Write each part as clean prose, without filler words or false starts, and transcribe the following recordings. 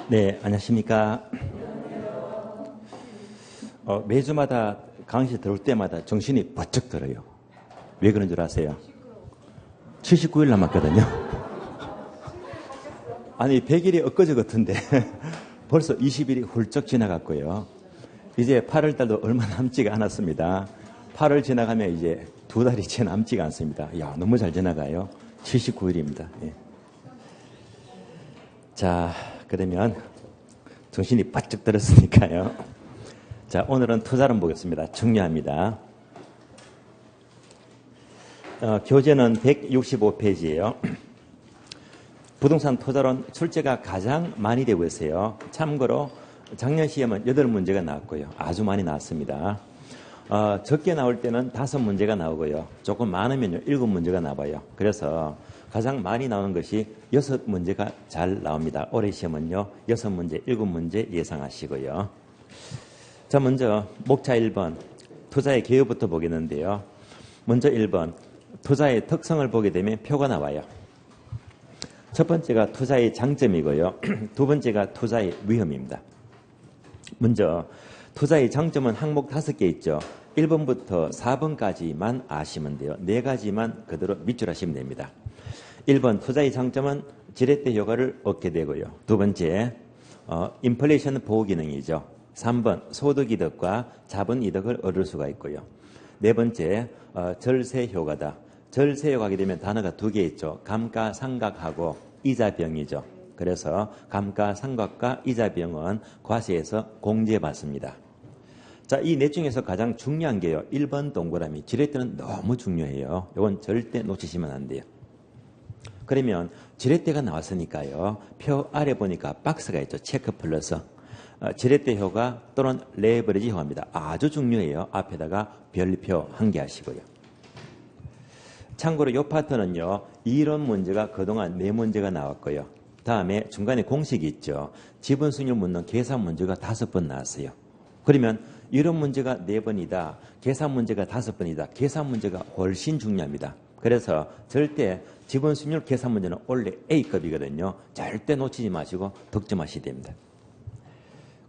네, 안녕하십니까. 매주마다 강의실 들어올 때마다 정신이 번쩍 들어요. 왜 그런 줄 아세요? 79일 남았거든요. 아니, 100일이 엊그제 같은데 벌써 20일이 훌쩍 지나갔고요. 이제 8월 달도 얼마 남지가 않았습니다. 8월 지나가면 이제 2달이 채 남지가 않습니다. 야, 너무 잘 지나가요. 79일입니다. 예. 자, 그러면 정신이 바짝 들었으니까요. 자, 오늘은 투자론 보겠습니다. 중요합니다. 교재는 165페이지예요. 부동산 투자론 출제가 가장 많이 되고 있어요. 참고로 작년 시험은 8문제가 나왔고요. 아주 많이 나왔습니다. 적게 나올 때는 5문제가 나오고요. 조금 많으면요 7문제가 나와요. 그래서 가장 많이 나오는 것이 6문제가 잘 나옵니다. 올해 시험은요 6문제, 7문제 예상하시고요. 자, 먼저 목차 1번 투자의 개요부터 보겠는데요. 먼저 1번 투자의 특성을 보게 되면 표가 나와요. 첫 번째가 투자의 장점이고요. 두 번째가 투자의 위험입니다. 먼저 투자의 장점은 항목 5개 있죠. 1번부터 4번까지만 아시면 돼요. 4가지만 그대로 밑줄 하시면 됩니다. 1번 투자의 장점은 지렛대 효과를 얻게 되고요. 두 번째 인플레이션 보호 기능이죠. 3번 소득 이득과 자본 이득을 얻을 수가 있고요. 네 번째 절세 효과다. 절세 효과하게 되면 단어가 2개 있죠. 감가상각하고 이자비용이죠. 그래서 감가상각과 이자비용은 과세에서 공제받습니다. 자, 이 넷 중에서 가장 중요한 게요. 1번 동그라미. 지렛대는 너무 중요해요. 이건 절대 놓치시면 안 돼요. 그러면 지렛대가 나왔으니까요. 표 아래 보니까 박스가 있죠. 체크 플러스. 지렛대 효과 또는 레버리지 효과입니다. 아주 중요해요. 앞에다가 별표 1개 하시고요. 참고로 이 파트는요. 이론 문제가 그동안 4문제가 나왔고요. 다음에 중간에 공식이 있죠. 지분 수익률 묻는 계산 문제가 5번 나왔어요. 그러면 이론 문제가 4번이다. 계산 문제가 5번이다. 계산 문제가 훨씬 중요합니다. 그래서 절대 지분 수익률 계산 문제는 원래 A급이거든요. 절대 놓치지 마시고 득점하셔야 됩니다.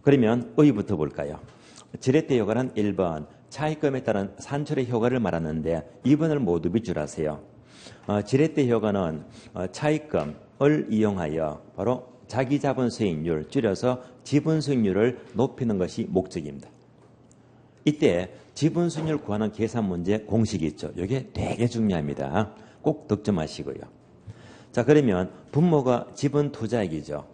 그러면 의의부터 볼까요? 지렛대 효과는 1번 차익금에 따른 산출의 효과를 말하는데 2번을 모두 밑줄 하세요. 지렛대 효과는 차익금을 이용하여 바로 자기자본 수익률 줄여서 지분 수익률을 높이는 것이 목적입니다. 이때 지분 수익률 구하는 계산 문제 공식이 있죠. 이게 되게 중요합니다. 꼭 득점하시고요. 자, 그러면 분모가 지분 투자액이죠.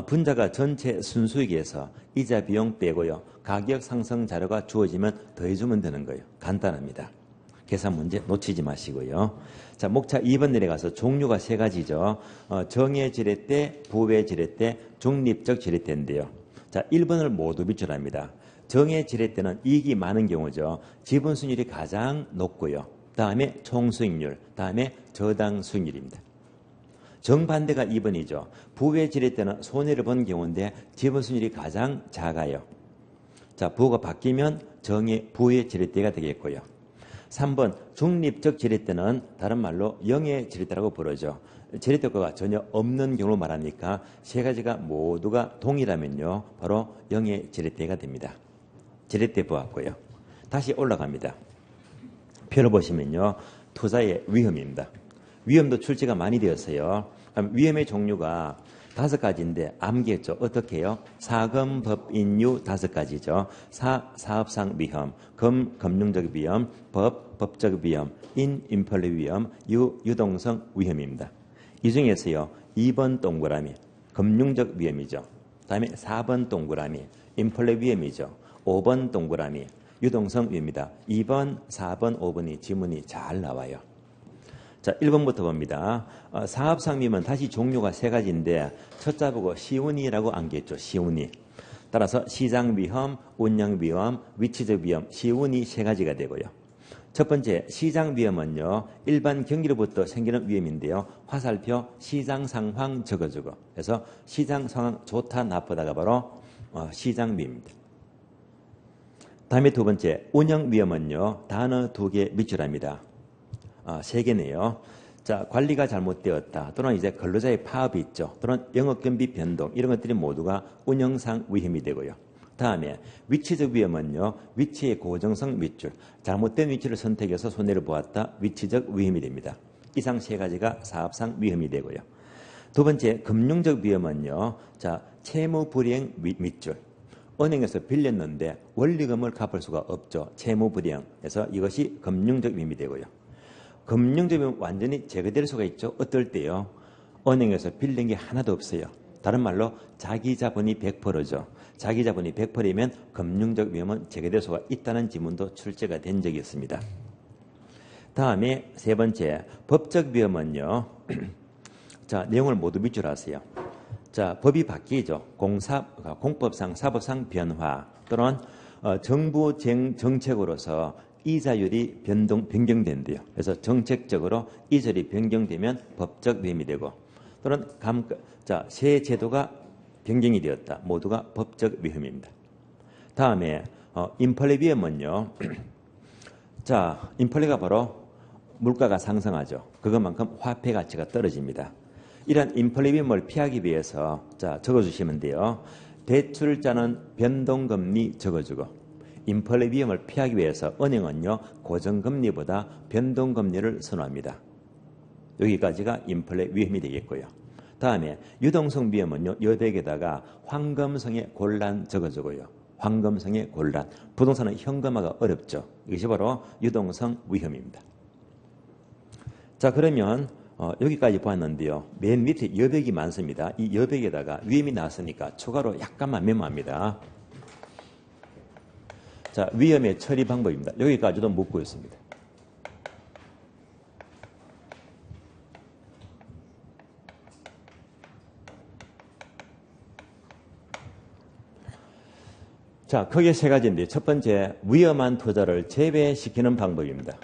분자가 전체 순수익에서 이자 비용 빼고요. 가격 상승 자료가 주어지면 더해주면 되는 거예요. 간단합니다. 계산 문제 놓치지 마시고요. 자, 목차 2번 내려가서 종류가 3가지죠. 정의 지렛대, 부외 지렛대, 중립적 지렛대인데요. 자, 1번을 모두 밑줄합니다. 정의 지렛대는 이익이 많은 경우죠. 지분 수익률이 가장 높고요. 다음에 총수익률, 다음에 저당 수익률입니다. 정반대가 2번이죠. 부외 지렛대는 손해를 본 경우인데 지분 수익률이 가장 작아요. 자, 부호가 바뀌면 정의 부외 지렛대가 되겠고요. 3번 중립적 지렛대는 다른 말로 영의 지렛대라고 부르죠. 지렛대 효과가 전혀 없는 경우를 말하니까 3가지가 모두가 동일하면요. 바로 영의 지렛대가 됩니다. 지렛대 보았고요. 다시 올라갑니다. 표를 보시면요. 투자의 위험입니다. 위험도 출제가 많이 되었어요. 위험의 종류가 5가지인데 암기했죠. 어떻게 해요? 사금, 법, 인유 5가지죠. 사업상 위험, 금융적 위험, 법적 위험, 인플레 위험, 유동성 위험입니다. 이 중에서요. 2번 동그라미, 금융적 위험이죠. 다음에 4번 동그라미, 인플레 위험이죠. 5번 동그라미, 유동성 위험입니다. 2번, 4번, 5번이 지문이 잘 나와요. 자, 1번부터 봅니다. 사업상 위험은 다시 종류가 3가지인데 첫자 보고 시운위라고 암기했죠. 시운위. 따라서 시장 위험, 운영 위험, 위치적 위험, 시운위 3가지가 되고요. 첫 번째 시장 위험은요. 일반 경기로부터 생기는 위험인데요. 화살표 시장 상황 적어주고 그래서 시장 상황 좋다 나쁘다가 바로 시장 위험입니다. 다음에 두 번째 운영 위험은요. 단어 2개 밑줄합니다. 3개네요. 자, 관리가 잘못되었다. 또는 이제 근로자의 파업이 있죠. 또는 영업경비 변동 이런 것들이 모두가 운영상 위험이 되고요. 다음에 위치적 위험은요. 위치의 고정성 밑줄. 잘못된 위치를 선택해서 손해를 보았다. 위치적 위험이 됩니다. 이상 세 가지가 사업상 위험이 되고요. 두 번째 금융적 위험은요. 자, 채무 불이행 밑줄. 은행에서 빌렸는데 원리금을 갚을 수가 없죠. 채무 불이행에서 이것이 금융적 위험이 되고요. 금융적 위험은 완전히 제거될 수가 있죠. 어떨 때요? 은행에서 빌린 게 하나도 없어요. 다른 말로 자기 자본이 100%죠. 자기 자본이 100%이면 금융적 위험은 제거될 수가 있다는 지문도 출제가 된 적이 있습니다. 다음에 세 번째 법적 위험은요. 자, 내용을 모두 밑줄하세요. 자, 법이 바뀌죠. 공법상, 사법상 변화 또는 정부 정책으로서 이자율이 변경된대요. 그래서 정책적으로 이자율이 변경되면 법적 위험이 되고 또는 세 제도가 변경이 되었다. 모두가 법적 위험입니다. 다음에 인플레 위험은요. 자, 인플레가 바로 물가가 상승하죠. 그것만큼 화폐 가치가 떨어집니다. 이러한 인플레 위험을 피하기 위해서 자, 적어주시면 돼요. 대출자는 변동금리 적어주고 인플레 위험을 피하기 위해서 은행은요. 고정금리보다 변동금리를 선호합니다. 여기까지가 인플레 위험이 되겠고요. 다음에 유동성 위험은요. 여백에다가 황금성의 곤란 적어주고요. 황금성의 곤란. 부동산은 현금화가 어렵죠. 이것이 바로 유동성 위험입니다. 자, 그러면 여기까지 보았는데요. 맨 밑에 여백이 많습니다. 이 여백에다가 위험이 나왔으니까 추가로 약간만 메모합니다. 자, 위험의 처리 방법입니다. 여기까지도 묻고 있습니다. 자, 크게 세 가지인데 첫 번째 위험한 투자를 제외시키는 방법입니다.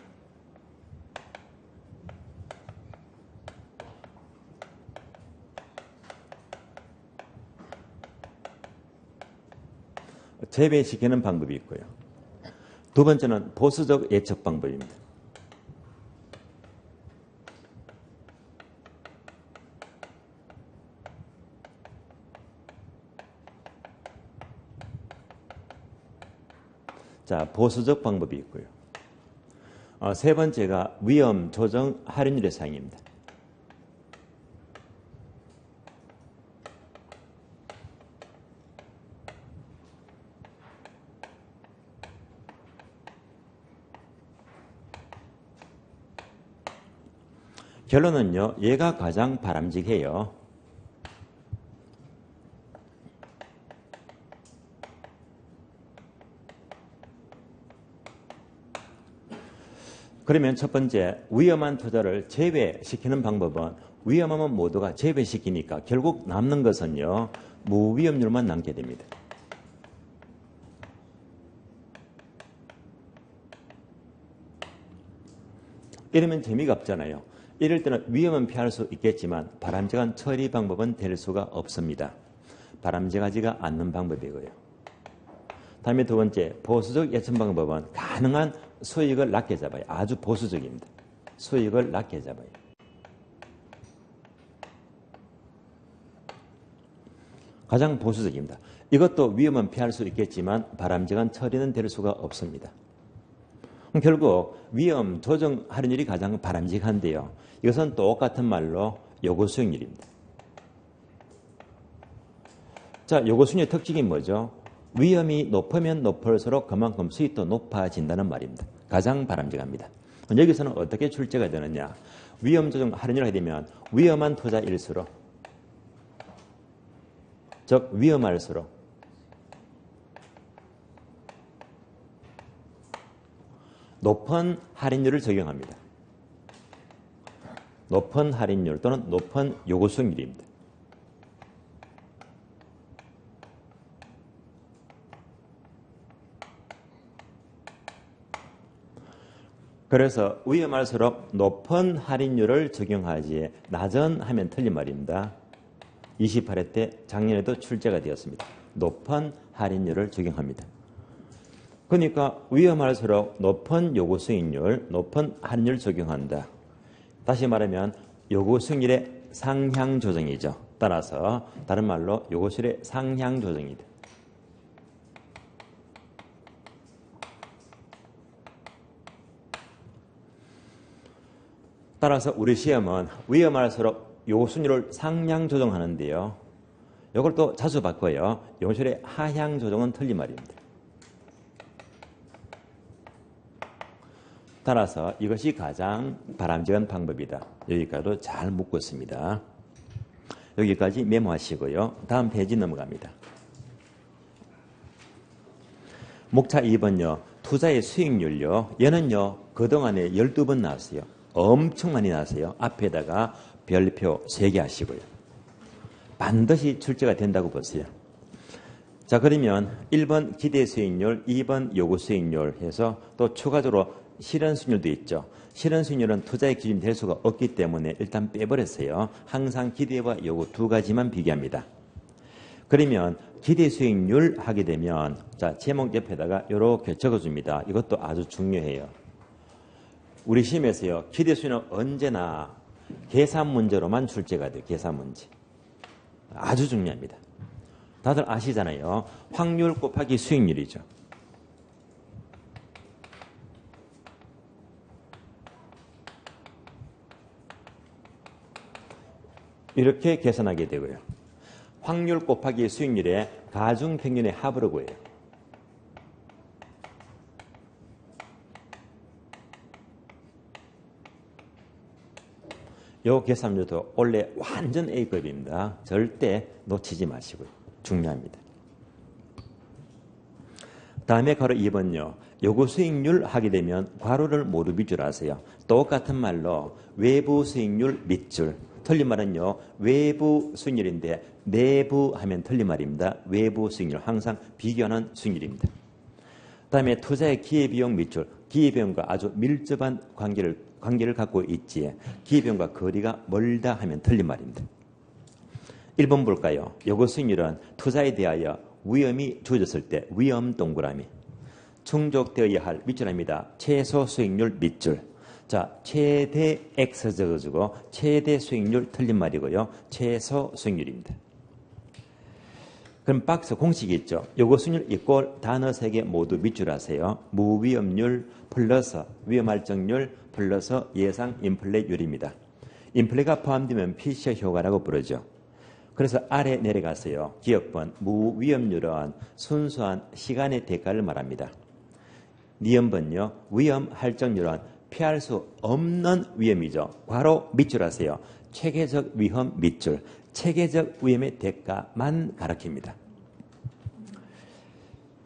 제외시키는 방법이 있고요. 두 번째는 보수적 예측 방법입니다. 자, 보수적 방법이 있고요. 세 번째가 위험 조정 할인율의 사용입니다. 결론은요, 얘가 가장 바람직해요. 그러면 첫 번째, 위험한 투자를 제외시키는 방법은 위험하면 모두가 제외시키니까 결국 남는 것은요, 무위험률만 남게 됩니다. 이러면 재미가 없잖아요. 이럴 때는 위험은 피할 수 있겠지만 바람직한 처리 방법은 될 수가 없습니다. 바람직하지가 않는 방법이고요. 다음에 두 번째, 보수적 예측 방법은 가능한 수익을 낮게 잡아요. 아주 보수적입니다. 수익을 낮게 잡아요. 가장 보수적입니다. 이것도 위험은 피할 수 있겠지만 바람직한 처리는 될 수가 없습니다. 결국 위험 조정 할인율이 가장 바람직한데요. 이것은 똑같은 말로 요구 수익률입니다. 자, 요구 수익률의 특징이 뭐죠? 위험이 높으면 높을수록 그만큼 수익도 높아진다는 말입니다. 가장 바람직합니다. 여기서는 어떻게 출제가 되느냐? 위험 조정 할인율을 하게 되면 위험한 투자일수록, 즉 위험할수록 높은 할인율을 적용합니다. 높은 할인율 또는 높은 요구 수익률입니다. 그래서 위험할수록 높은 할인율을 적용하지 낮은 하면 틀린 말입니다. 28회 때 작년에도 출제가 되었습니다. 높은 할인율을 적용합니다. 그러니까 위험할수록 높은 요구 수익률, 높은 할인율 적용한다. 다시 말하면 요구 수익률의 상향 조정이죠. 따라서 다른 말로 요구 수익률의 상향 조정이다. 따라서 우리 시험은 위험할수록 요구 수익률을 상향 조정하는데요. 이걸 또 자주 바꿔요. 요구 수익률의 하향 조정은 틀린 말입니다. 따라서 이것이 가장 바람직한 방법이다. 여기까지도 잘 묻고 있습니다. 여기까지 메모하시고요. 다음 페이지 넘어갑니다. 목차 2번요. 투자의 수익률요. 얘는요. 그동안에 12번 나왔어요. 엄청 많이 나왔어요. 앞에다가 별표 3개 하시고요. 반드시 출제가 된다고 보세요. 자, 그러면 1번 기대 수익률, 2번 요구 수익률 해서 또 추가적으로 실현 수익률도 있죠. 실현 수익률은 투자의 기준이 될 수가 없기 때문에 일단 빼버렸어요. 항상 기대와 요구 두 가지만 비교합니다. 그러면 기대 수익률 하게 되면 자, 제목 옆에다가 이렇게 적어줍니다. 이것도 아주 중요해요. 우리 시험에서요. 기대 수익률은 언제나 계산 문제로만 출제가 돼요. 계산 문제. 아주 중요합니다. 다들 아시잖아요. 확률 곱하기 수익률이죠. 이렇게 계산하게 되고요. 확률 곱하기 수익률의 가중평균의 합을 구해요. 이 계산률도 원래 완전 A급입니다. 절대 놓치지 마시고요. 중요합니다. 다음에 괄호 2번요. 요구 수익률 하게 되면 괄호를 모두 밑줄 하세요. 똑같은 말로 외부 수익률 밑줄. 틀린 말은요. 외부 수익률인데 내부 하면 틀린 말입니다. 외부 수익률. 항상 비교하는 수익률입니다. 다음에 투자의 기회비용 밑줄. 기회비용과 아주 밀접한 관계를 갖고 있지. 기회비용과 거리가 멀다 하면 틀린 말입니다. 1번 볼까요? 요구 수익률은 투자에 대하여 위험이 주어졌을 때 위험 동그라미. 충족되어야 할 밑줄입니다. 최소 수익률 밑줄. 자, 최대 X 적어주고 최대 수익률 틀린 말이고요. 최소 수익률입니다. 그럼 박스 공식이 있죠. 요거 수익률 이꼴 단어 3개 모두 밑줄 하세요. 무위험률 플러스 위험할정률 플러스 예상 인플레율입니다. 인플레가 포함되면 피셔 효과라고 부르죠. 그래서 아래 내려가세요. 기억번 무위험률은 순수한 시간의 대가를 말합니다. 니은번요. 위험할정률은 피할 수 없는 위험이죠. 괄호 밑줄 하세요. 체계적 위험 밑줄. 체계적 위험의 대가만 가리킵니다.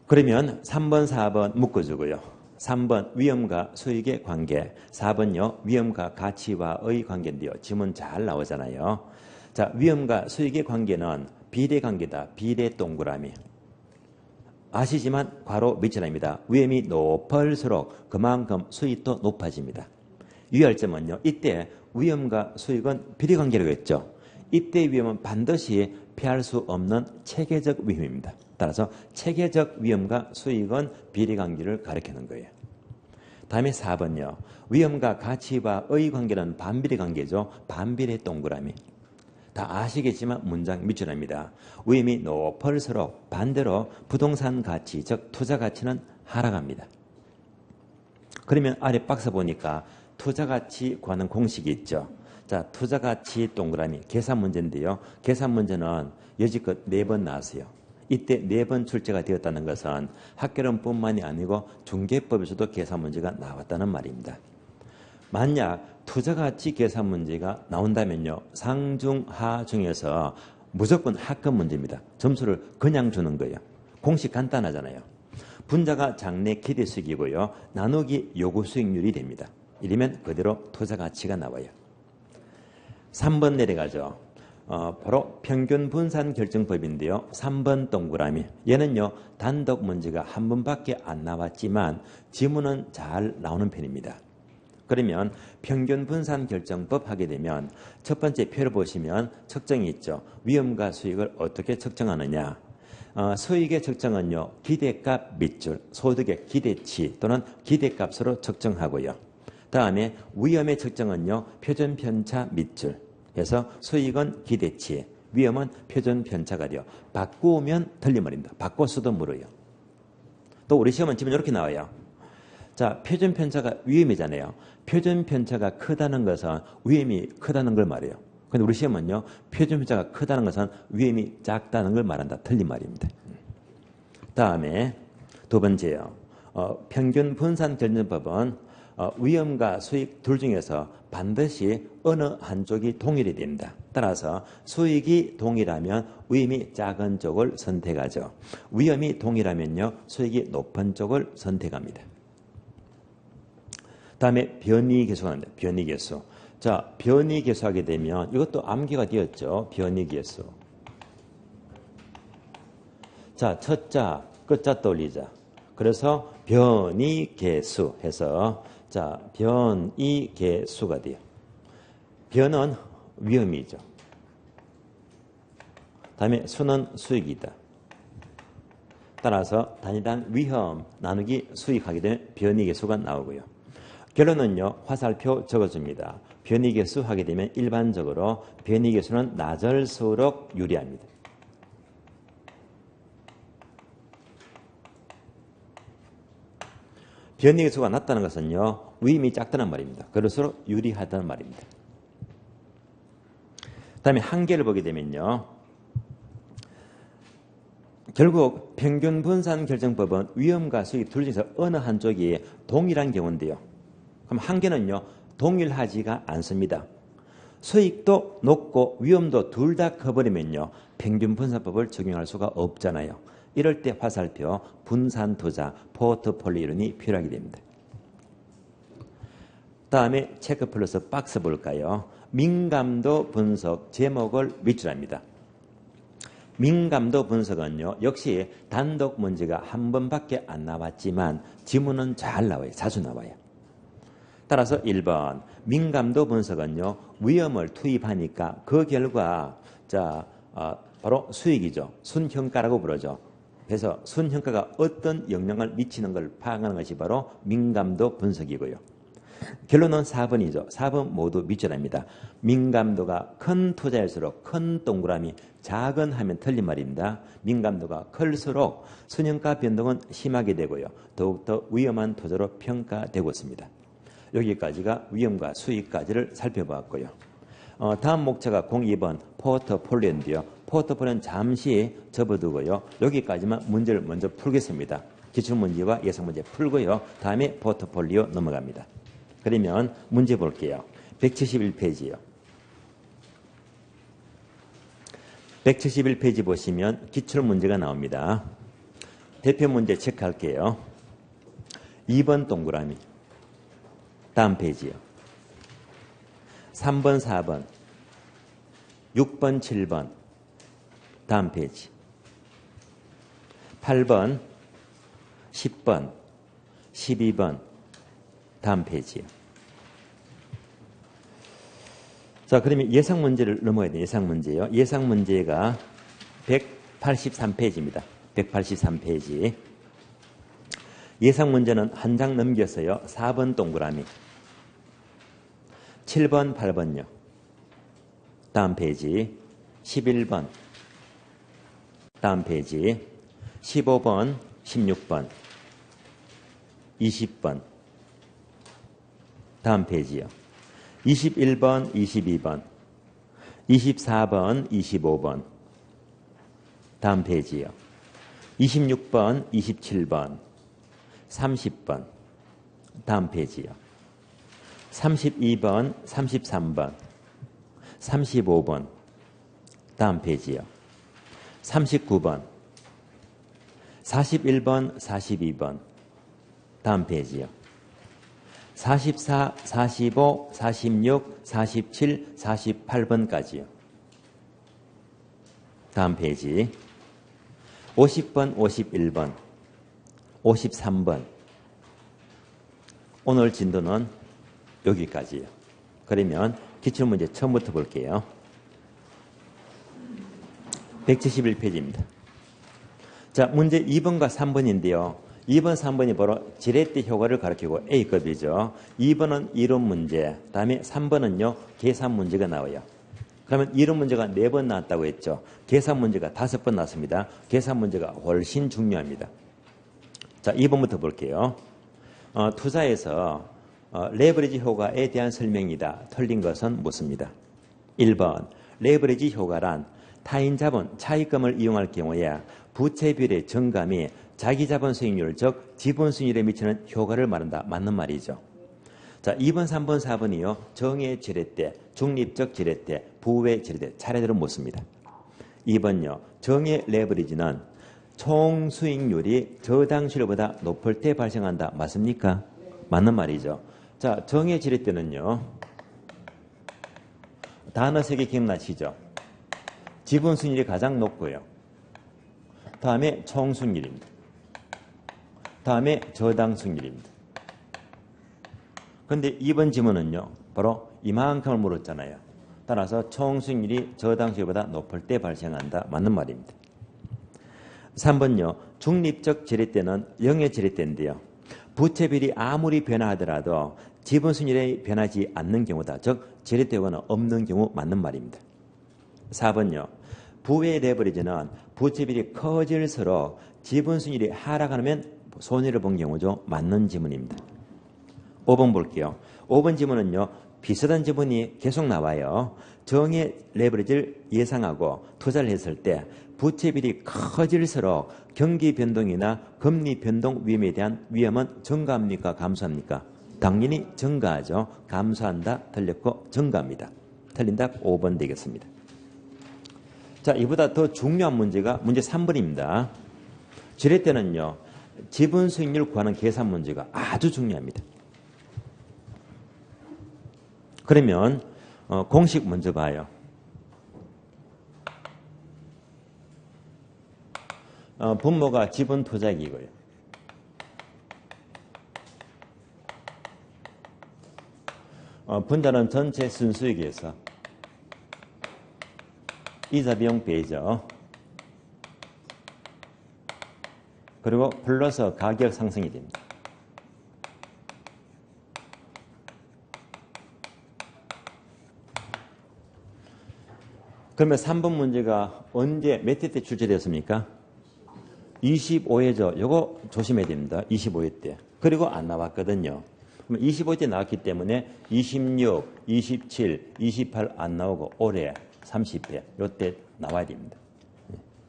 그러면 3번, 4번 묶어주고요. 3번 위험과 수익의 관계. 4번요. 위험과 가치와의 관계인데요. 지문 잘 나오잖아요. 자, 위험과 수익의 관계는 비례관계다. 비례 동그라미. 아시지만 괄호 밑줄입니다. 위험이 높을수록 그만큼 수익도 높아집니다. 유의할 점은요. 이때 위험과 수익은 비례관계라고 했죠. 이때 위험은 반드시 피할 수 없는 체계적 위험입니다. 따라서 체계적 위험과 수익은 비례관계를 가리키는 거예요. 다음에 4번요. 위험과 가치와의 관계는 반비례관계죠. 반비례 동그라미. 다 아시겠지만 문장 밑줄입니다. 위험이 높을수록 반대로 부동산 가치, 즉 투자 가치는 하락합니다. 그러면 아래 박스 보니까 투자 가치 구하는 공식이 있죠. 자, 투자 가치 동그라미 계산 문제인데요. 계산 문제는 여지껏 4번 나왔어요. 이때 4번 출제가 되었다는 것은 학개론뿐만이 아니고 중개법에서도 계산 문제가 나왔다는 말입니다. 만약 투자가치 계산 문제가 나온다면요. 상중하 중에서 무조건 하급 문제입니다. 점수를 그냥 주는 거예요. 공식 간단하잖아요. 분자가 장래 기대 수익이고요. 나누기 요구 수익률이 됩니다. 이러면 그대로 투자가치가 나와요. 3번 내려가죠. 바로 평균 분산 결정법인데요. 3번 동그라미. 얘는요. 단독 문제가 한 번밖에 안 나왔지만 지문은 잘 나오는 편입니다. 그러면 평균 분산 결정법 하게 되면 첫 번째 표를 보시면 측정이 있죠. 위험과 수익을 어떻게 측정하느냐. 수익의 측정은요. 기대값 밑줄, 소득의 기대치 또는 기대값으로 측정하고요. 다음에 위험의 측정은요. 표준 편차 밑줄 해서 수익은 기대치, 위험은 표준 편차가 돼요. 바꾸면 틀린 말입니다. 바꿔서도 물어요. 또 우리 시험은 지금 이렇게 나와요. 자, 표준 편차가 위험이잖아요. 표준 편차가 크다는 것은 위험이 크다는 걸 말해요. 근데 우리 시험은요. 표준 편차가 크다는 것은 위험이 작다는 걸 말한다. 틀린 말입니다. 다음에 두 번째요. 평균 분산 결정법은 위험과 수익 둘 중에서 반드시 어느 한쪽이 동일이 됩니다. 따라서 수익이 동일하면 위험이 작은 쪽을 선택하죠. 위험이 동일하면요. 수익이 높은 쪽을 선택합니다. 다음에 변이계수가 나옵니다. 변이계수. 자, 변이계수 하게 되면 이것도 암기가 되었죠. 변이계수. 자, 첫 자, 끝자 떠올리자. 그래서 변이계수 해서 자, 변이계수가 돼요. 변은 위험이죠. 다음에 수는 수익이다. 따라서 단위당 위험 나누기 수익하게 되면 변이계수가 나오고요. 결론은요. 화살표 적어줍니다. 변이계수 하게 되면 일반적으로 변이계수는 낮을수록 유리합니다. 변이계수가 낮다는 것은요. 위험이 작다는 말입니다. 그럴수록 유리하다는 말입니다. 다음에 한계를 보게 되면요. 결국 평균 분산 결정법은 위험과 수익 둘 중에서 어느 한쪽이 동일한 경우인데요. 그럼 한계는요. 동일하지가 않습니다. 수익도 높고 위험도 둘 다 커버리면요. 평균 분산법을 적용할 수가 없잖아요. 이럴 때 화살표, 분산 투자, 포트폴리오 이론이 필요하게 됩니다. 다음에 체크 플러스 박스 볼까요? 민감도 분석 제목을 밑줄합니다. 민감도 분석은요. 역시 단독 문제가 한 번밖에 안 나왔지만 지문은 잘 나와요. 자주 나와요. 따라서 1번 민감도 분석은요. 위험을 투입하니까 그 결과 바로 수익이죠. 순형가라고 부르죠. 그래서 순형가가 어떤 영향을 미치는 걸 파악하는 것이 바로 민감도 분석이고요. 결론은 4번이죠. 4번 모두 밑줄합니다. 민감도가 큰 투자일수록 큰 동그라미, 작은 하면 틀린 말입니다. 민감도가 클수록 순형가 변동은 심하게 되고요. 더욱더 위험한 투자로 평가되고 있습니다. 여기까지가 위험과 수익까지를 살펴보았고요. 다음 목차가 02번 포트폴리오인데요. 포트폴리오는 잠시 접어두고요. 여기까지만 문제를 먼저 풀겠습니다. 기출문제와 예상문제 풀고요. 다음에 포트폴리오 넘어갑니다. 그러면 문제 볼게요. 171페이지요. 171페이지 보시면 기출문제가 나옵니다. 대표 문제 체크할게요. 2번 동그라미. 다음 페이지요. 3번, 4번, 6번, 7번. 다음 페이지. 8번, 10번, 12번. 다음 페이지요. 자, 그러면 예상 문제를 넘어야 돼요. 예상 문제요. 예상 문제가 183페이지입니다. 183페이지. 예상 문제는 한 장 넘겨서요. 4번 동그라미. 7번, 8번요. 다음 페이지. 11번. 다음 페이지. 15번, 16번. 20번. 다음 페이지요. 21번, 22번. 24번, 25번. 다음 페이지요. 26번, 27번. 30번. 다음 페이지요. 32번, 33번. 35번. 다음 페이지요. 39번. 41번, 42번. 다음 페이지요. 44, 45, 46, 47, 48번까지요. 다음 페이지. 50번, 51번, 53번. 오늘 진도는 여기까지요. 그러면 기출문제 처음부터 볼게요. 171페이지입니다. 자, 문제 2번과 3번인데요. 2번, 3번이 바로 지렛대 효과를 가리키고 A급이죠. 2번은 이론 문제, 다음에 3번은요, 계산 문제가 나와요. 그러면 이론 문제가 4번 나왔다고 했죠. 계산 문제가 5번 나왔습니다. 계산 문제가 훨씬 중요합니다. 자, 2번부터 볼게요. 투자에서 레버리지 효과에 대한 설명이다. 틀린 것은 무엇입니다? 1번, 레버리지 효과란 타인 자본 차익금을 이용할 경우에 부채 비율의 증감이 자기 자본 수익률, 즉 지분 수익률에 미치는 효과를 말한다. 맞는 말이죠. 자, 2번, 3번, 4번이요. 정의 지렛대, 중립적 지렛대, 부의 지렛대 차례대로 묻습니다. 2번요. 정의 레버리지는 총 수익률이 저당 수익률보다 높을 때 발생한다. 맞습니까? 맞는 말이죠. 자, 정의 지렛대는요. 단어 3개 기억나시죠? 지분 수익률이 가장 높고요. 다음에 총 수익률입니다. 다음에 저당 수익률입니다. 그런데 2번 지문은요. 바로 이만큼을 물었잖아요. 따라서 총 수익률이 저당 수익률보다 높을 때 발생한다. 맞는 말입니다. 3번요. 중립적 지렛대는 영의 지렛대인데요. 부채 비율이 아무리 변화하더라도 지분 수익률이 변하지 않는 경우다. 즉 지렛대 효과는 없는 경우 맞는 말입니다. 4번요. 부의 레버리지는 부채 비율이 커질수록 지분 수익률이 하락하면 손해를 본 경우죠. 맞는 지문입니다. 5번 볼게요. 5번 지문은요. 비슷한 지문이 계속 나와요. 정의 레버리지를 예상하고 투자를 했을 때 부채 비율이 커질수록 경기 변동이나 금리 변동 위험에 대한 위험은 증가합니까? 감소합니까? 당연히 증가하죠. 감소한다. 틀렸고 증가합니다. 틀린 답 5번 되겠습니다. 자, 이보다 더 중요한 문제가 문제 3번입니다. 지렛대는요. 지분 수익률 구하는 계산 문제가 아주 중요합니다. 그러면 공식 먼저 봐요. 분모가 지분 투자액이고요. 분자는 전체 순수익에서 이자 비용 빼죠. 그리고 플러스 가격 상승이 됩니다. 그러면 3번 문제가 언제 몇 회 때 출제되었습니까? 25회죠. 이거 조심해야 됩니다. 25회 때. 그리고 안 나왔거든요. 그럼 25회 때 나왔기 때문에 26, 27, 28 안 나오고 올해 30회 이때 나와야 됩니다.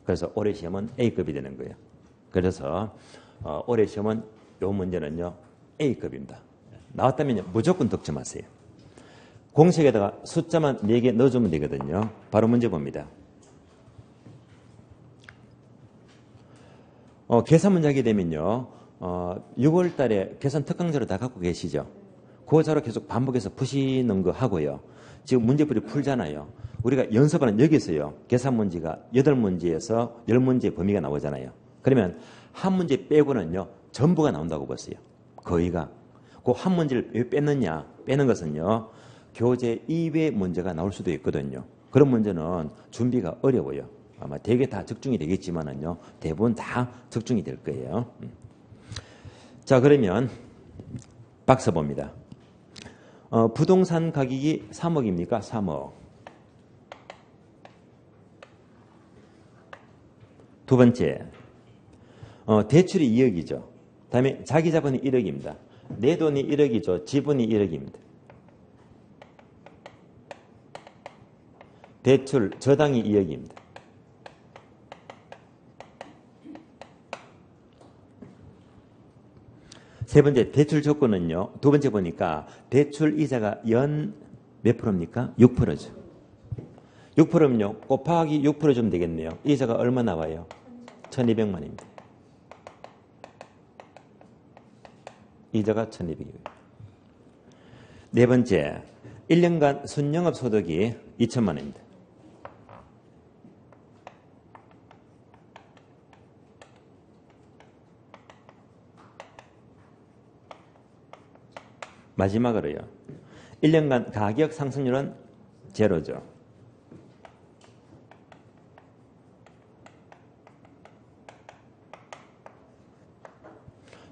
그래서 올해 시험은 A급이 되는 거예요. 그래서 올해 시험은 이 문제는요 A급입니다. 나왔다면 무조건 득점하세요. 공식에다가 숫자만 4개 넣어주면 되거든요. 바로 문제 봅니다. 계산 문제 하게 되면요. 6월 달에 계산 특강자로 다 갖고 계시죠? 그 자료 계속 반복해서 푸시는 거 하고요. 지금 문제풀이 풀잖아요. 우리가 연습하는 여기서요. 계산 문제가 8문제에서 10문제 범위가 나오잖아요. 그러면 한 문제 빼고는요. 전부가 나온다고 봤어요. 거의가. 그 한 문제를 왜 뺐느냐? 빼는 것은요. 교재 이외의 문제가 나올 수도 있거든요. 그런 문제는 준비가 어려워요. 아마 대개 다 적중이 되겠지만은요. 대부분 다 적중이 될 거예요. 자, 그러면 박스 봅니다. 부동산 가격이 3억입니까? 3억. 두 번째, 대출이 2억이죠. 다음에 자기 자본이 1억입니다. 내 돈이 1억이죠. 지분이 1억입니다. 대출 저당이 2억입니다. 세 번째 대출 조건은요. 두 번째 보니까 대출 이자가 연 몇 프로입니까? 6%죠. 6%면요. 곱하기 6% 좀 되겠네요. 이자가 얼마 나와요? 1200만입니다. 이자가 1200이고요. 네 번째, 1년간 순영업 소득이 2000만원입니다. 마지막으로요. 1년간 가격 상승률은 제로죠.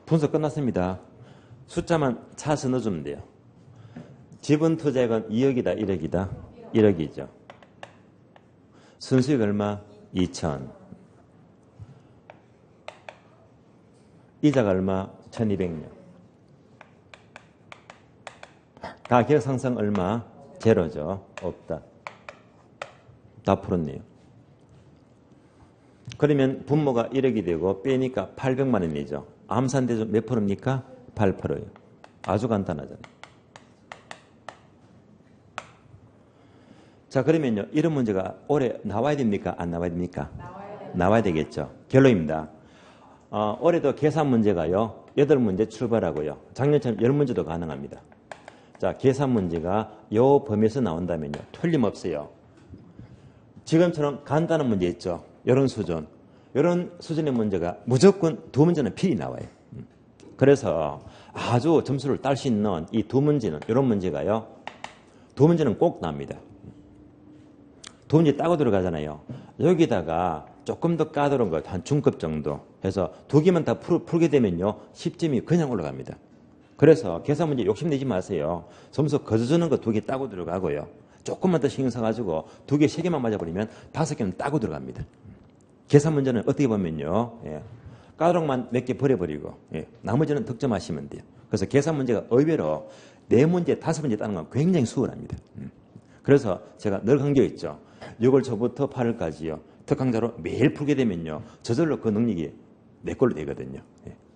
분석 끝났습니다. 숫자만 차서 넣어주면 돼요. 지분 투자액은 2억이다, 1억이다? 1억이죠. 순수익 얼마? 2천. 이자가 얼마? 1200명. 가격 상승 얼마? 제로죠. 없다. 다 풀었네요. 그러면 분모가 1억이 되고 빼니까 800만 원이죠. 암산대조 몇 프로입니까? 8%예요. 아주 간단하잖아요. 자, 그러면요. 이런 문제가 올해 나와야 됩니까? 안 나와야 됩니까? 나와야 되겠죠. 결론입니다. 올해도 계산 문제가요. 8문제 출발하고요. 작년처럼 10문제도 가능합니다. 자, 계산 문제가 요 범위에서 나온다면요. 틀림없어요. 지금처럼 간단한 문제 있죠. 이런 수준. 이런 수준의 문제가 무조건 2문제는 필히 나와요. 그래서 아주 점수를 딸 수 있는 이 2문제는, 이런 문제가요. 2문제는 꼭 나옵니다. 2문제 따고 들어가잖아요. 여기다가 조금 더 까다로운 것, 한 중급 정도 해서 2개만 다 풀게 되면요. 10점이 그냥 올라갑니다. 그래서 계산 문제 욕심내지 마세요. 점수 거저주는 거 2개 따고 들어가고요. 조금만 더 신경 써가지고 2개, 3개만 맞아버리면 5개는 따고 들어갑니다. 계산 문제는 어떻게 보면요. 까다로운 몇 개 버려버리고 나머지는 득점하시면 돼요. 그래서 계산 문제가 의외로 4문제, 5문제 따는 건 굉장히 수월합니다. 그래서 제가 늘 강조했죠. 6월 초부터 8월까지요. 특강자로 매일 풀게 되면요. 저절로 그 능력이 내 걸로 되거든요.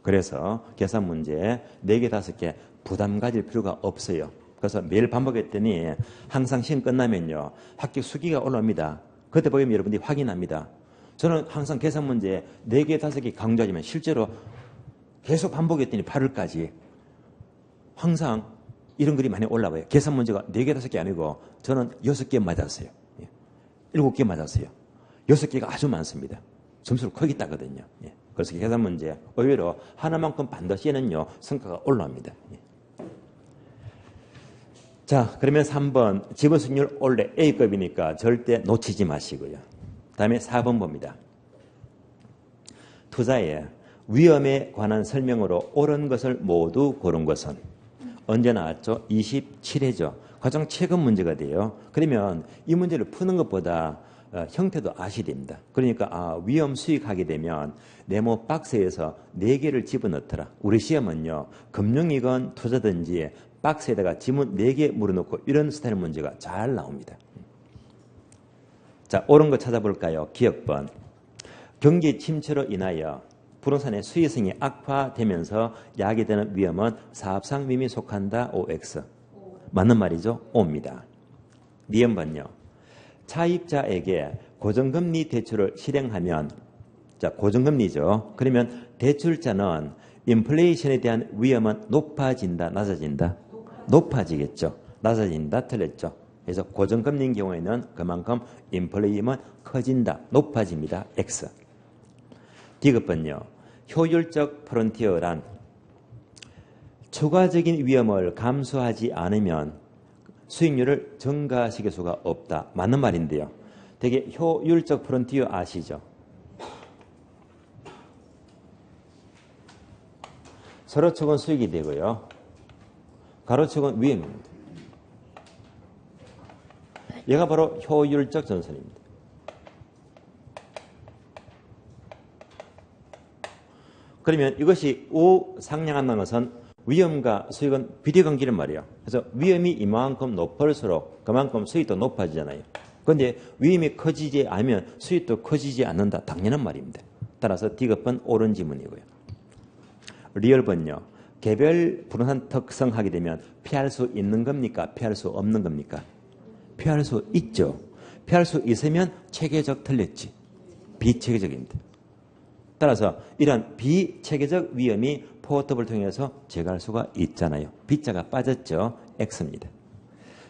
그래서 계산 문제 4개, 5개 부담 가질 필요가 없어요. 그래서 매일 반복했더니 항상 시험 끝나면요. 합격 수기가 올라옵니다. 그때 보면 여러분들이 확인합니다. 저는 항상 계산 문제 4개, 5개 강조하지만 실제로 계속 반복했더니 8월까지 항상 이런 글이 많이 올라와요. 계산 문제가 4개, 5개 아니고 저는 6개 맞았어요. 7개 맞았어요. 6개가 아주 많습니다. 점수를 크게 따거든요. 그래서 계산 문제 의외로 하나만큼 반드시는요. 성과가 올라옵니다. 자, 그러면 3번 지분 수익률 원래 A급이니까 절대 놓치지 마시고요. 다음에 4번 봅니다. 투자의 위험에 관한 설명으로 옳은 것을 모두 고른 것은 언제 나왔죠? 27회죠. 가장 최근 문제가 돼요. 그러면 이 문제를 푸는 것보다 형태도 아셔야 됩니다. 그러니까 위험 수익하게 되면 네모 박스에서 4개를 집어넣더라. 우리 시험은요. 금융이건 투자든지 박스에다가 지문 4개 물어놓고 이런 스타일 문제가 잘 나옵니다. 자, 옳은 거 찾아볼까요? 기억번. 경기 침체로 인하여 부동산의 수익성이 악화되면서 야기되는 위험은 사업상 위험에 속한다. OX. 맞는 말이죠? O입니다. 니은번요. 차입자에게 고정금리 대출을 실행하면, 자, 고정금리죠. 그러면 대출자는 인플레이션에 대한 위험은 높아진다, 낮아진다? 높아지겠죠. 낮아진다, 틀렸죠. 그래서 고정금리인 경우에는 그만큼 인플레이션은 커진다, 높아집니다. X. D급번요. 효율적 프론티어란 추가적인 위험을 감수하지 않으면 수익률을 증가시킬 수가 없다. 맞는 말인데요. 되게 효율적 프론티어 아시죠? 세로축은 수익이 되고요. 가로축은 위험입니다. 얘가 바로 효율적 전선입니다. 그러면 이것이 우상향한다는 것은 위험과 수익은 비례관계란 말이에요. 그래서 위험이 이만큼 높을수록 그만큼 수익도 높아지잖아요. 그런데 위험이 커지지 않으면 수익도 커지지 않는다. 당연한 말입니다. 따라서 D급은 옳은 지문이고요. 리얼번요. 개별 부동산 특성하게 되면 피할 수 있는 겁니까? 피할 수 없는 겁니까? 피할 수 있죠. 피할 수 있으면 체계적 틀렸지. 비체계적입니다. 따라서 이런 비체계적 위험이 포트를 통해서 제거할 수가 있잖아요. B자가 빠졌죠. X입니다.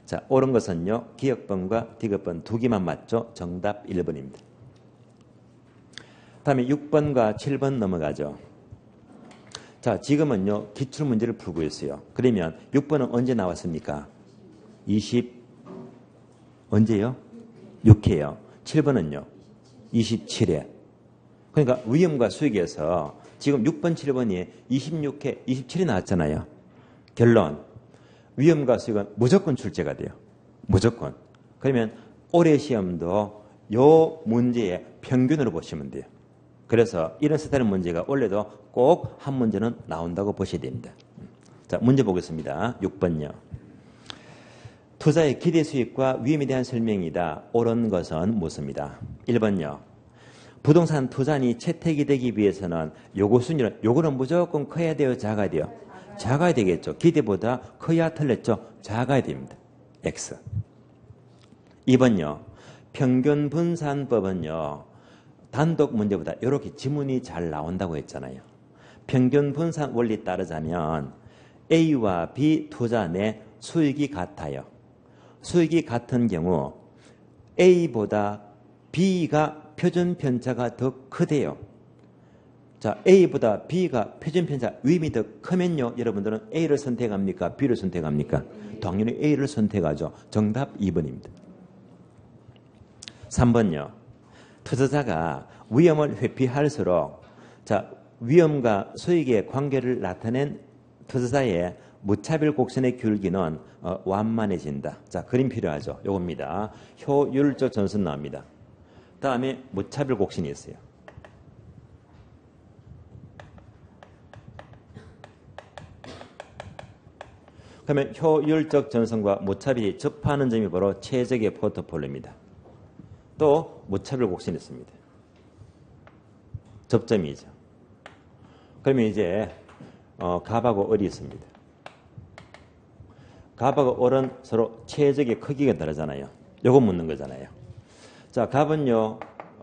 자, 옳은 것은요. 기억번과 D급번 2개만 맞죠. 정답 1번입니다. 다음에 6번과 7번 넘어가죠. 자, 지금은요. 기출문제를 풀고 있어요. 그러면 6번은 언제 나왔습니까? 20 언제요? 6회요. 7번은요. 27회. 그러니까 위험과 수익에서 지금 6번, 7번이 26회, 27이 나왔잖아요. 결론. 위험과 수익은 무조건 출제가 돼요. 무조건. 그러면 올해 시험도 요 문제의 평균으로 보시면 돼요. 그래서 이런 스타일의 문제가 원래도 꼭 한 문제는 나온다고 보셔야 됩니다. 자, 문제 보겠습니다. 6번요. 투자의 기대 수익과 위험에 대한 설명이다. 옳은 것은 무엇입니다. 1번요. 부동산 투자니 채택이 되기 위해서는 요구 순위는 요거는 무조건 커야 돼요, 작아야 돼요? 작아야 되겠죠. 기대보다 커야 틀렸죠. 작아야 됩니다. X. 2번요. 평균 분산법은요. 단독 문제보다 이렇게 지문이 잘 나온다고 했잖아요. 평균 분산 원리 따르자면 A와 B 투자 내 수익이 같아요. 수익이 같은 경우 A보다 B가 표준 편차가 더 크대요. 자, A보다 B가 표준 편차 위험이 더 크면요. 여러분들은 A를 선택합니까? B를 선택합니까? 당연히 A를 선택하죠. 정답 2번입니다. 3번요. 투자자가 위험을 회피할수록 자, 위험과 수익의 관계를 나타낸 투자자의 무차별 곡선의 귤기는 완만해진다. 자, 그림 필요하죠. 요겁니다. 효율적 전선 나옵니다. 다음에 무차별 곡선이 있어요. 그러면 효율적 전선과 무차별이 접하는 점이 바로 최적의 포트폴리오입니다. 또 무차별 곡선이 있습니다. 접점이죠. 그러면 이제 갑하고 을이 있습니다. 갑하고 을은 서로 최적의 크기가 다르잖아요. 요거 묻는 거잖아요. 자, 갑은요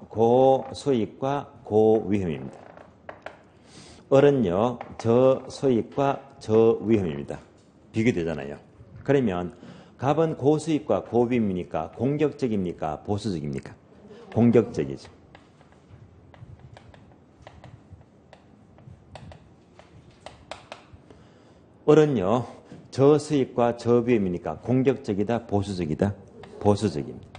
고수익과 고위험입니다. 을은요 저수익과 저위험입니다. 비교되잖아요. 그러면 갑은 고수익과 고위험이니까 공격적입니까? 보수적입니까? 공격적이죠. 을은요 저수익과 저위험이니까 공격적이다? 보수적이다? 보수적입니다.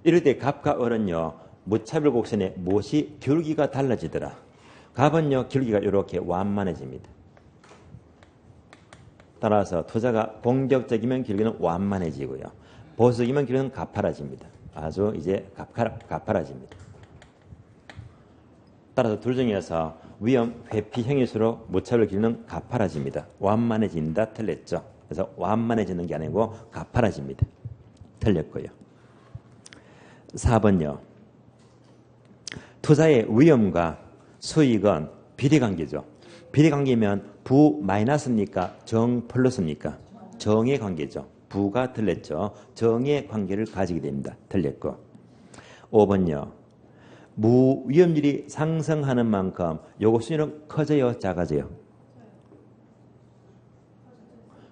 이럴 때 갑과 을은요 무차별 곡선에 무엇이 기울기가 달라지더라. 갑은요 기울기가 이렇게 완만해집니다. 따라서 투자가 공격적이면 기울기는 완만해지고요. 보수적이면 기울기는 가파라집니다. 아주 이제 가파라집니다. 따라서 둘 중에서 위험 회피형일수록 무차별 기울기는 가파라집니다. 완만해진다 틀렸죠. 그래서 완만해지는 게 아니고 가파라집니다. 틀렸고요. 4번요. 투자의 위험과 수익은 비례관계죠. 비례관계면 부 마이너스입니까? 정 플러스입니까? 정의 관계죠. 부가 틀렸죠. 정의 관계를 가지게 됩니다. 틀렸고. 5번요. 무위험률이 상승하는 만큼 요거 순위는 커져요? 작아져요?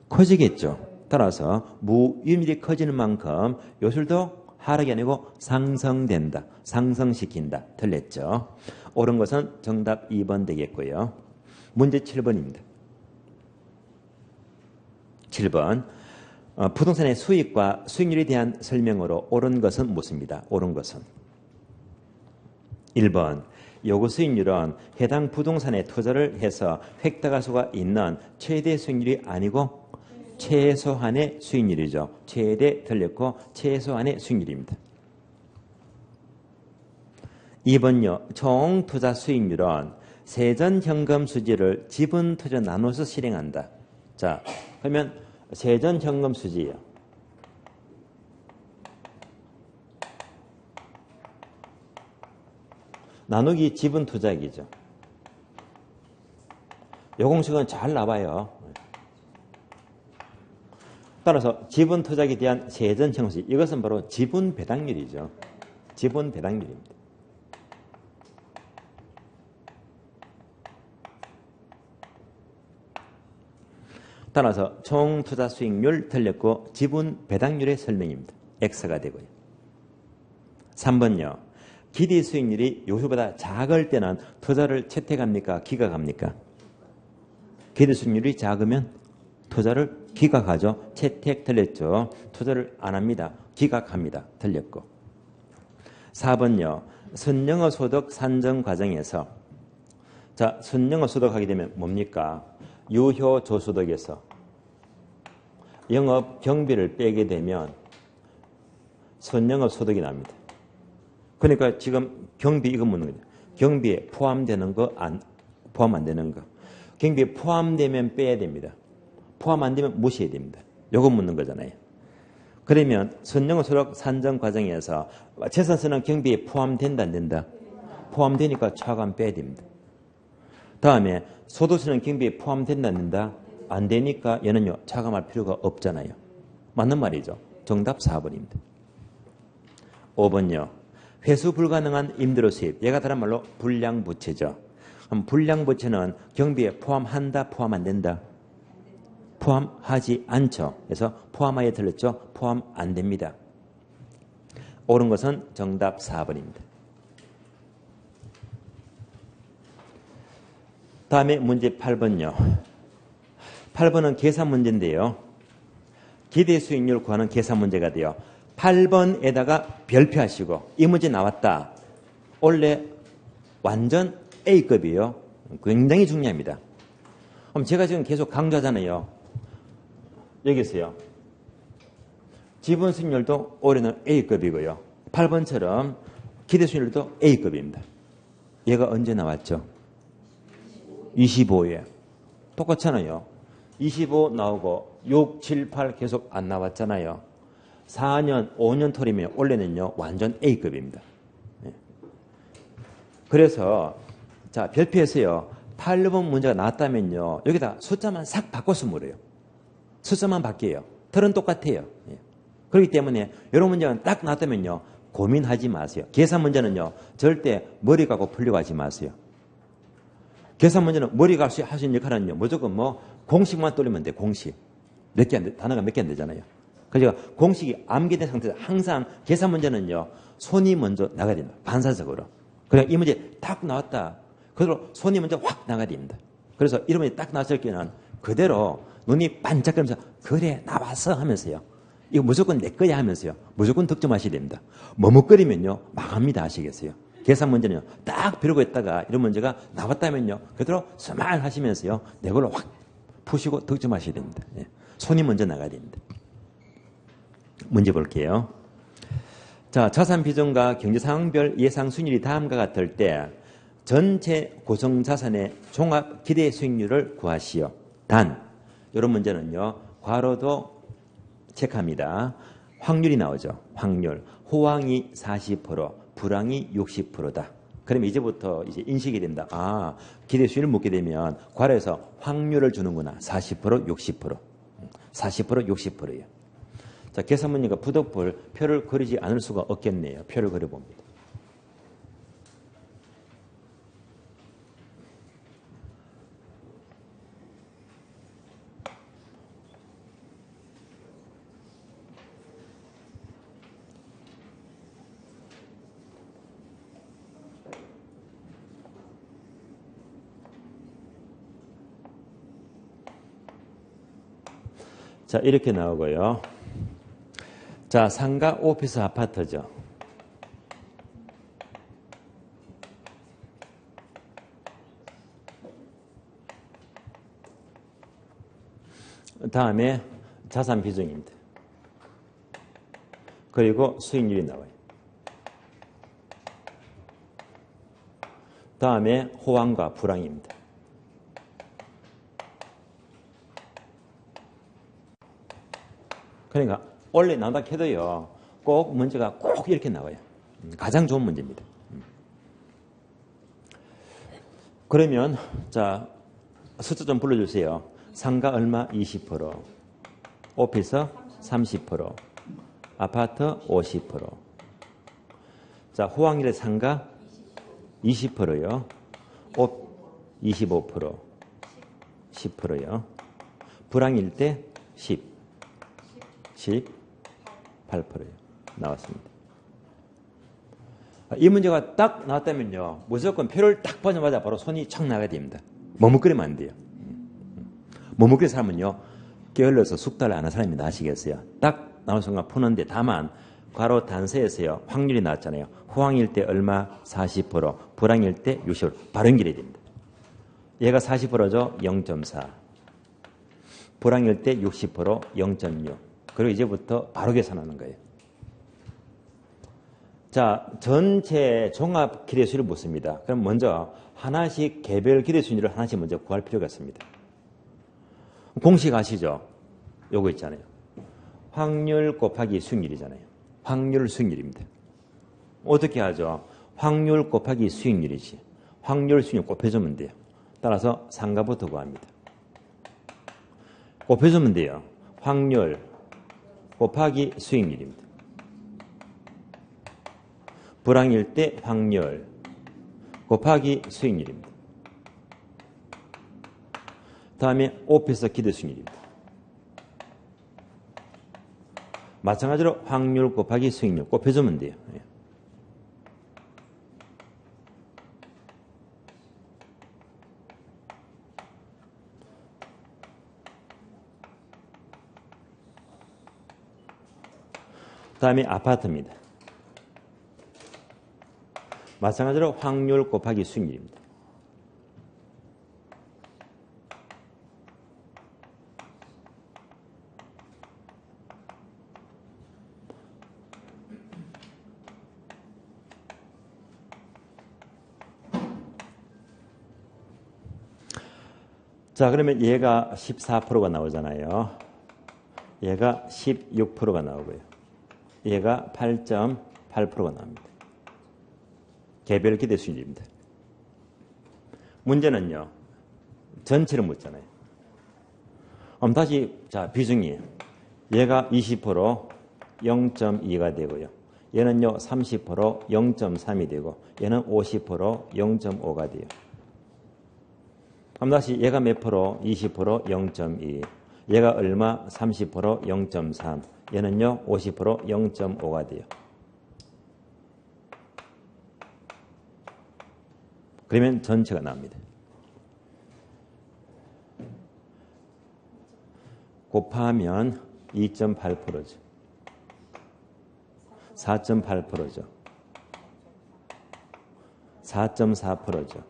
커지겠죠. 따라서 무위험률이 커지는 만큼 요술도 하락이 아니고 상승된다. 상승시킨다. 틀렸죠. 옳은 것은 정답 2번 되겠고요. 문제 7번입니다. 7번. 부동산의 수익과 수익률에 대한 설명으로 옳은 것은 무엇입니다. 옳은 것은 1번. 요구 수익률은 해당 부동산에 투자를 해서 획득할 수가 있는 최대 수익률이 아니고 최소한의 수익률이죠. 최대 틀렸고 최소한의 수익률입니다. 2번요. 총 투자 수익률은 세전 현금 수지를 지분 투자 나눠서 실행한다. 자, 그러면 세전 현금 수지예요. 나누기 지분 투자액이죠. 요 공식은 잘 나와요. 따라서 지분 투자액에 대한 세전 형식, 이것은 바로 지분 배당률이죠. 지분 배당률입니다. 따라서 총 투자 수익률 틀렸고 지분 배당률의 설명입니다. X가 되고요. 3번요. 기대 수익률이 요소보다 작을 때는 투자를 채택합니까? 기각합니까? 기대 수익률이 작으면 투자를 기각하죠. 채택 틀렸죠. 투자를 안 합니다. 기각합니다. 틀렸고. 4번요. 선영어 소득 산정 과정에서 자, 선영어 소득하게 되면 뭡니까? 유효 조소득에서 영업 경비를 빼게 되면 선영업 소득이 납니다. 그러니까 지금 경비 이거 묻는 거죠. 경비에 포함되는 거, 포함 안 되는 거. 경비에 포함되면 빼야 됩니다. 포함 안 되면 무시해야 됩니다. 요거 묻는 거잖아요. 그러면 선영업 소득 산정 과정에서 재산세는 경비에 포함된다 안 된다? 포함되니까 차감 빼야 됩니다. 다음에 소득세는 경비에 포함된다 안 된다? 안 되니까 얘는요 차감할 필요가 없잖아요. 맞는 말이죠. 정답 4번입니다. 5번요. 회수 불가능한 임대료 수입. 얘가 다른 말로 불량부채죠. 그럼 불량부채는 경비에 포함한다, 포함 안 된다? 포함하지 않죠. 그래서 포함하에 틀렸죠. 포함 안 됩니다. 옳은 것은 정답 4번입니다. 다음에 문제 8번요. 8번은 계산 문제인데요. 기대 수익률 구하는 계산 문제가 돼요. 8번에다가 별표하시고 이 문제 나왔다. 원래 완전 A급이에요. 굉장히 중요합니다. 그럼 제가 지금 계속 강조하잖아요. 여기 있어요. 지분 수익률도 올해는 A급이고요. 8번처럼 기대 수익률도 A급입니다. 얘가 언제 나왔죠? 25에. 똑같잖아요. 25 나오고 6, 7, 8 계속 안 나왔잖아요. 4년, 5년 털이면 원래는요 완전 A급입니다. 네. 그래서 자 별표에서요 8번 문제가 나왔다면요 여기다 숫자만 싹 바꿔서 물어요. 숫자만 바뀌어요. 털은 똑같아요. 네. 그렇기 때문에 이런 문제가 딱 나왔다면요 고민하지 마세요. 계산 문제는요 절대 머리 갖고 풀려고 하지 마세요. 계산 문제는 머리가 하시는 역할은요 무조건 뭐 공식만 돌리면 돼. 공식 몇 개 안 돼. 단어가 몇 개 안 되잖아요. 그러니까 공식이 암기된 상태에서 항상 계산 문제는요 손이 먼저 나가야 됩니다. 반사적으로. 그냥 이 문제 딱 나왔다. 그대로 손이 먼저 확 나가야 됩니다. 그래서 이런 문제 딱 나왔을 때는 그대로 눈이 반짝거리면서 그래 나왔어 하면서요. 이거 무조건 내 거야 하면서요. 무조건 득점하셔야 됩니다. 머뭇거리면요 망합니다. 아시겠어요? 계산 문제는요 딱 벼르고 있다가 이런 문제가 나왔다면요 그대로 스마일 하시면서요 내 걸로 확 푸시고 득점하셔야 됩니다. 예. 손이 먼저 나가야 됩니다. 문제 볼게요. 자, 자산 비중과 경제 상황별 예상 수익률이 다음과 같을 때 전체 구성 자산의 종합 기대 수익률을 구하시오. 단, 이런 문제는요, 괄호도 체크합니다. 확률이 나오죠. 확률. 호황이 40%, 불황이 60%다. 그럼 이제부터 이제 인식이 된다. 아, 기대 수익률을 묻게 되면 괄호에서 확률을 주는구나. 40%, 60%. 40%, 60%예요. 자, 계산 문제가 부득불 표를 그리지 않을 수가 없겠네요. 표를 그려봅니다. 자, 이렇게 나오고요. 자, 상가 오피스 아파트죠. 다음에 자산 비중입니다. 그리고 수익률이 나와요. 다음에 호황과 불황입니다. 그러니까 원래 나온다 해도요. 꼭 문제가 꼭 이렇게 나와요. 가장 좋은 문제입니다. 그러면 자 숫자 좀 불러주세요. 상가 얼마? 20%, 오피스 30%, 아파트 50%. 자 호황일의 상가 20%요. 25%, 10%요. 불황일 때 18%요. 나왔습니다. 이 문제가 딱 나왔다면요. 무조건 표를 딱 보자마자 바로 손이 척 나가야 됩니다. 머뭇거리면 안 돼요. 머뭇거리는 사람은요. 게을러서 숙달을 안 하는 사람입니다. 아시겠어요? 딱 나온 순간 푸는데 다만 괄호 단서에서요. 확률이 나왔잖아요. 호황일 때 얼마? 40%, 불황일 때 60%. 바로 연결이 됩니다. 얘가 40%죠? 0.4. 불황일 때 60%, 0.6. 그리고 이제부터 바로 계산하는 거예요. 자, 전체 종합 기대수를 묻습니다. 그럼 먼저 하나씩 개별 기대수를 하나씩 먼저 구할 필요가 있습니다. 공식 아시죠? 요거 있잖아요. 확률 곱하기 수익률이잖아요. 확률 수익률입니다. 어떻게 하죠? 확률 곱하기 수익률이지. 확률 수익률 곱해주면 돼요. 따라서 상가부터 구합니다. 곱해주면 돼요. 확률 곱하기 수익률입니다. 불황일 때 확률 곱하기 수익률입니다. 다음에 오피스 기대수익률입니다. 마찬가지로 확률 곱하기 수익률 곱해주면 돼요. 다음에 아파트입니다. 마찬가지로 확률 곱하기 수익률입니다. 자, 그러면 얘가 14%가 나오잖아요. 얘가 16%가 나오고요. 얘가 8.8%가 나옵니다. 개별 기대 수익률입니다. 문제는요. 전체를 묻잖아요. 그럼 다시 자 비중이 얘가 20% 0.2가 되고요. 얘는요 30% 0.3이 되고 얘는 50% 0.5가 돼요. 그럼 다시 얘가 몇 프로? 20% 0.2. 얘가 얼마? 30% 0.3. 얘는요 50% 0.5가 돼요. 그러면 전체가 나옵니다. 곱하면 2.8%죠. 4.8%죠. 4.4%죠.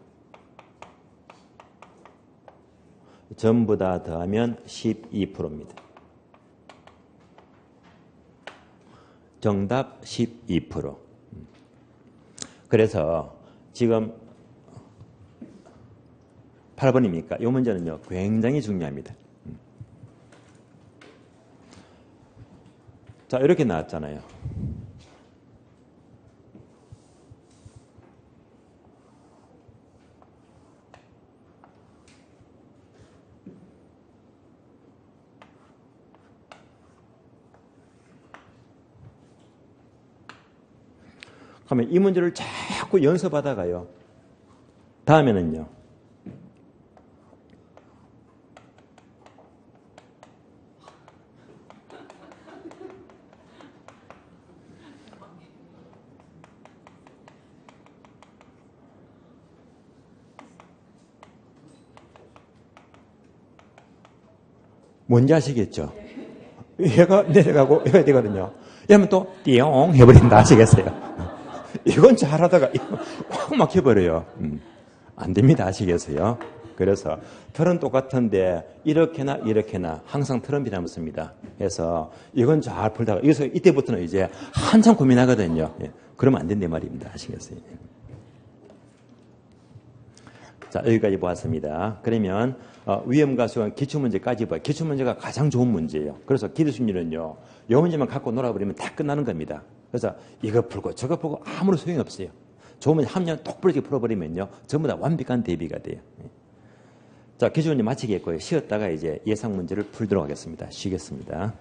전부 다 더하면 12%입니다. 정답 12%. 그래서 지금 8번입니까? 이 문제는요, 굉장히 중요합니다. 자, 이렇게 나왔잖아요. 그러면 이 문제를 자꾸 연습하다가요. 다음에는요. 뭔지 아시겠죠? 얘가 내려가고 해야 되거든요. 이러면 또 띠용 해버린다 아시겠어요? 이건 잘하다가 확 막혀버려요. 안 됩니다 아시겠어요? 그래서 틀은 똑같은데 이렇게나 이렇게나 항상 틀은 비남습니다. 그래서 이건 잘 풀다가 여기서 이때부터는 이제 한참 고민하거든요. 예. 그러면 안 된단 말입니다. 아시겠어요? 자, 여기까지 보았습니다. 그러면 위험과 수강 기출문제까지 봐요. 기출문제가 가장 좋은 문제예요. 그래서 기대수익률은요. 이 문제만 갖고 놀아버리면 다 끝나는 겁니다. 그래서 이거 풀고 저거 풀고 아무런 소용이 없어요. 좋으면 함량 똑부러지게 풀어버리면요. 전부 다 완벽한 대비가 돼요. 자, 기출문제 마치겠고요. 쉬었다가 이제 예상 문제를 풀도록 하겠습니다. 쉬겠습니다.